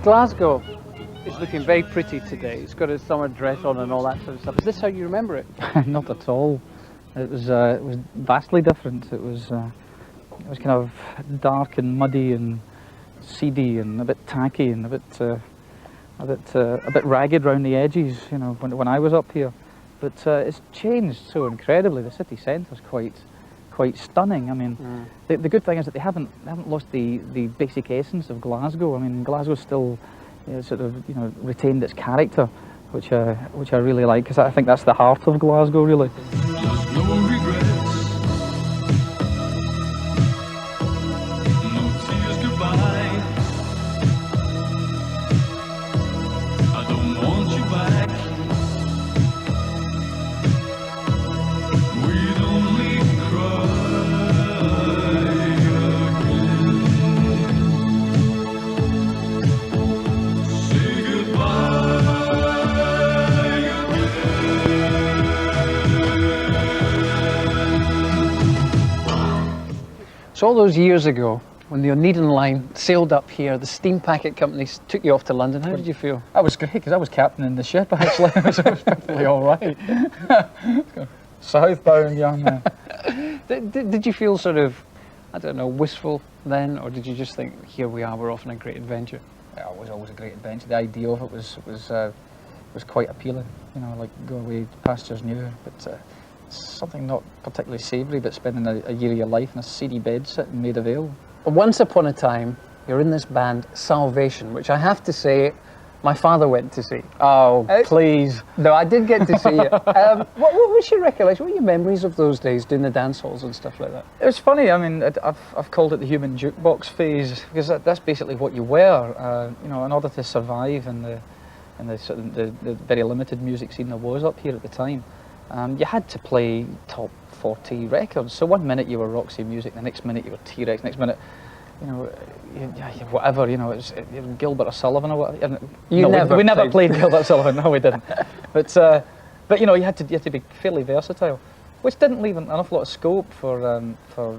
Glasgow is looking very pretty today. It's got a summer dress on and all that sort of stuff. Is this how you remember it? Not at all. It was vastly different. It was kind of dark and muddy and seedy and a bit tacky and a bit ragged round the edges. You know, when I was up here, but it's changed so incredibly. The city centre's quite stunning. I mean, the good thing is that they haven't lost the basic essence of Glasgow. I mean, Glasgow's still sort of retained its character, which I really like, because I think that's the heart of Glasgow, really. So all those years ago, when the Oneida line sailed up here, the steam packet companies took you off to London. How did you feel? I was great, because I was captaining the ship, actually. So it was perfectly all right. Southbound young man. Did you feel sort of, I don't know, wistful then, or did you just think, here we are, we're off on a great adventure? Yeah, it was always a great adventure. The idea of it was quite appealing. You know, like go away pastures new, but something not particularly savoury, but spending a year of your life in a seedy bed sitting made of ale. Once upon a time, you're in this band, Salvation, which I have to say, my father went to see. Oh, please. No, I did get to see it. What was your recollection? What were your memories of those days, doing the dance halls and stuff like that? It was funny. I mean, I've called it the human jukebox phase, because that's basically what you were. In order to survive in the sort of the very limited music scene there was up here at the time. You had to play top 40 records. So one minute you were Roxy Music, the next minute you were T-Rex, next minute, whatever. It was Gilbert or Sullivan or whatever. We never played Gilbert Sullivan. No, we didn't. But you had to be fairly versatile, which didn't leave an awful lot of scope for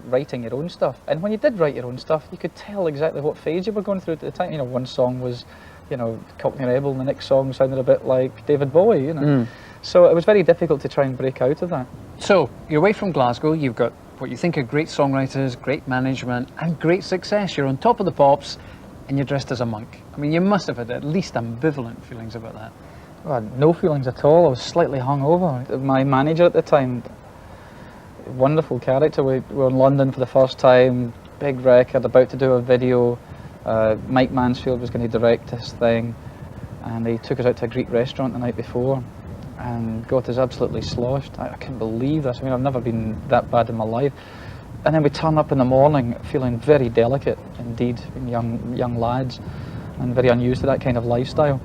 writing your own stuff. And when you did write your own stuff, you could tell exactly what phase you were going through at the time. One song was, Cockney Rebel, and the next song sounded a bit like David Bowie. So it was very difficult to try and break out of that. So you're away from Glasgow, you've got what you think are great songwriters, great management, and great success. You're on top of the pops, and you're dressed as a monk. I mean, you must have had at least ambivalent feelings about that. Well, no feelings at all. I was slightly hungover. My manager at the time, wonderful character. We were in London for the first time, big record, about to do a video. Mike Mansfield was going to direct this thing, and he took us out to a Greek restaurant the night before and got us absolutely sloshed. I couldn't believe this. I mean, I've never been that bad in my life. And then we turn up in the morning feeling very delicate indeed, being young lads, and very unused to that kind of lifestyle.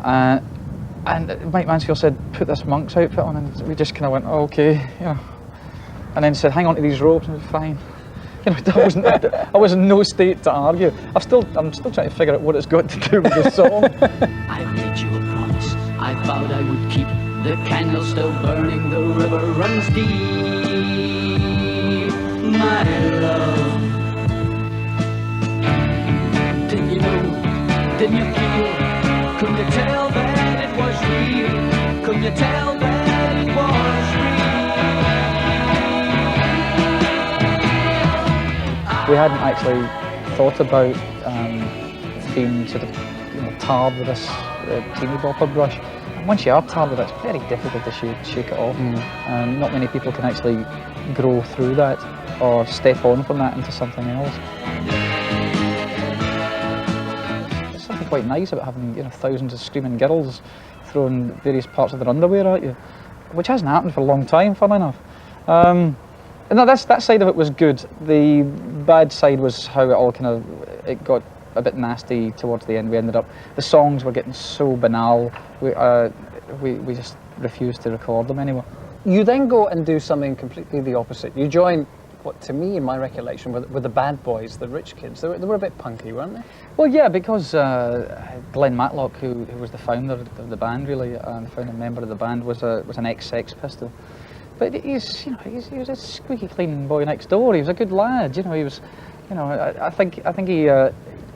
And Mike Mansfield said, put this monk's outfit on, and we just kind of went, oh, okay, yeah. And then said, hang on to these ropes, and it was fine. I was in no state to argue. I'm still trying to figure out what it's got to do with the song. I made you a promise. I vowed I would keep the candle still burning. The river runs deep, my love. Did you know? Didn't you feel? Couldn't you tell that it was real? Couldn't you tell that it was real? We hadn't actually thought about being sort of tarred with this teeny bopper brush. And once you are tarred with it, it's very difficult to shake it off. Not many people can actually grow through that or step on from that into something else. There's something quite nice about having thousands of screaming girls throwing various parts of their underwear at you, which hasn't happened for a long time, fun enough. No, that side of it was good. The bad side was how it all it got a bit nasty towards the end. The songs were getting so banal, we just refused to record them anymore. You then go and do something completely the opposite. You join, what to me, in my recollection, were the bad boys, the rich kids. They were a bit punky, weren't they? Well, yeah, because Glenn Matlock, who was the founder of the band, really, and the founding member of the band, was an ex-Sex Pistol. But he was a squeaky clean boy next door. He was a good lad, he was, I think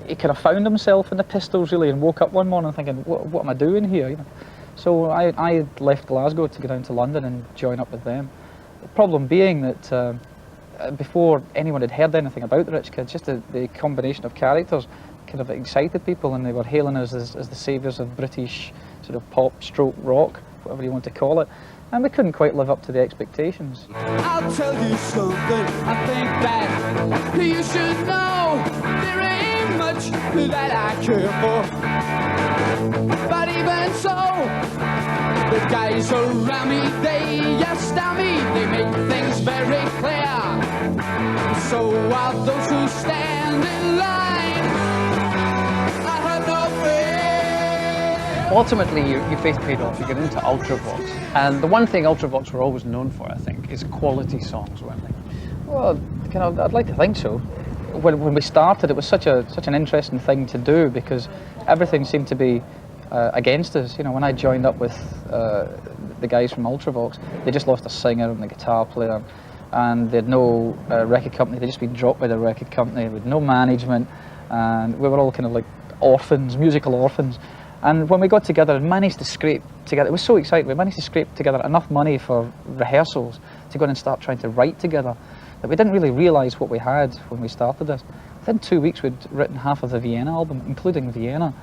he kind of found himself in the Pistols really, and woke up one morning thinking, what am I doing here? You know? So I left Glasgow to go down to London and join up with them. The problem being that before anyone had heard anything about the Rich Kids, just the combination of characters kind of excited people, and they were hailing us as the saviours of British sort of pop stroke rock, whatever you want to call it, and we couldn't quite live up to the expectations. I'll tell you something, I think that you should know there ain't much that I care for. But even so, the guys around me, they astound me, they make things very clear. So while those who stand in line, I have no fear. Ultimately, your faith paid off. You got into Ultravox, and the one thing Ultravox were always known for, I think, is quality songs, weren't they? Well, kind of, I'd like to think so. When we started, it was such an interesting thing to do, because everything seemed to be against us. You know, when I joined up with the guys from Ultravox, they just lost a singer and a guitar player, and they had no record company. They'd just been dropped by the record company with no management, and we were all kind of like orphans, musical orphans. And when we got together and managed to scrape together, it was so exciting, we managed to scrape together enough money for rehearsals to go in and start trying to write together, that we didn't really realise what we had when we started this. Within 2 weeks we'd written half of the Vienna album, including Vienna.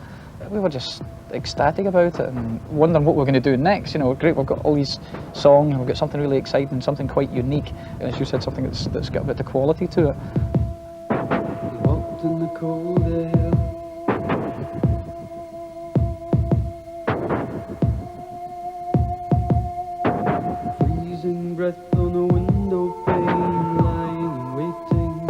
We were just ecstatic about it and wondering what we're going to do next. You know, great, we've got all these songs, we've got something really exciting, something quite unique, and as you said, something that's got a bit of quality to it. We walked in the cold air, freezing breath on a window pane, lying and waiting.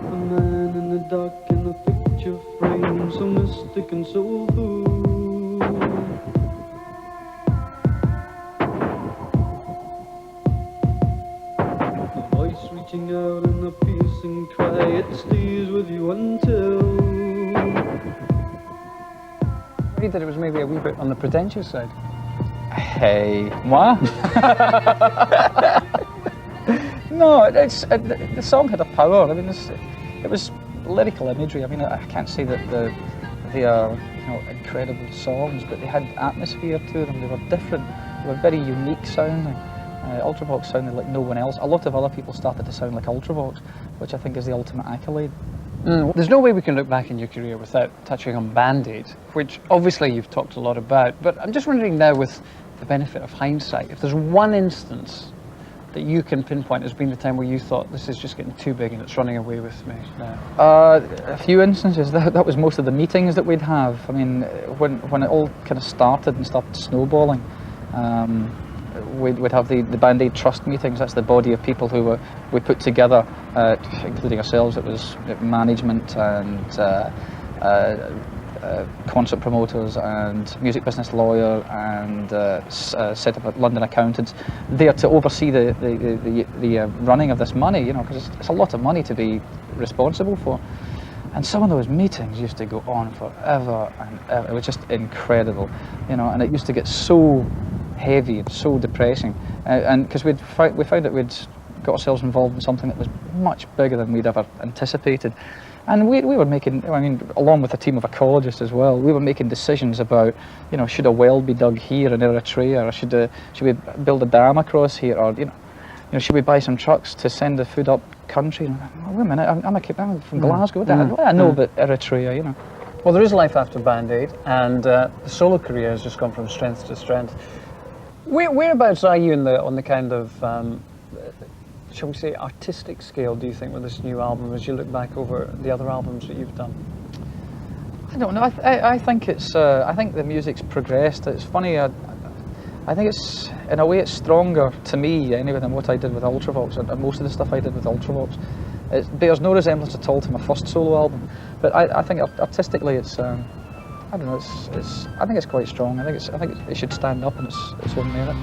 A man in the dark in the picture frame, so mystic and soulful. A voice reaching out in a piercing cry, it stays with you until. I read that it was maybe a wee bit on the pretentious side. Hey, moi? No, the song had a power. I mean, it was lyrical imagery. I mean, I can't say that they are, you know, incredible songs, but they had atmosphere to them. They were different. They were very unique sounding. Ultravox sounded like no one else. A lot of other people started to sound like Ultravox, which I think is the ultimate accolade. There's no way we can look back in your career without touching on Band Aid, which obviously you've talked a lot about, but I'm just wondering now, with the benefit of hindsight, if there's one instance that you can pinpoint as being the time where you thought, this is just getting too big and it's running away with me now. A few instances. That was most of the meetings that we'd have. I mean, when it all kind of started and started snowballing, we'd have the Band Aid Trust meetings. That's the body of people who we put together, including ourselves. It was management and concert promoters and music business lawyer and set up London accountants there to oversee the running of this money. You know, because it's a lot of money to be responsible for. And some of those meetings used to go on forever and ever. It was just incredible, you know, and it used to get so heavy and so depressing, and because we found that we'd got ourselves involved in something that was much bigger than we'd ever anticipated, and we were making, I mean, along with a team of ecologists as well, we were making decisions about, you know, should a well be dug here in Eritrea, or should we build a dam across here, or you know, should we buy some trucks to send the food up country? And, wait a minute, I'm from Glasgow. What do I know about Eritrea? You know. Well, there is life after Band Aid, and the solo career has just gone from strength to strength. Whereabouts are you on the kind of, shall we say, artistic scale, do you think, with this new album, as you look back over the other albums that you've done? I don't know. I think it's. I think the music's progressed. It's funny. I think it's, in a way, it's stronger to me anyway than what I did with Ultravox, and most of the stuff I did with Ultravox. It bears no resemblance at all to my first solo album. But I think artistically, it's. I don't know. I think it's quite strong. I think it should stand up on its own merit.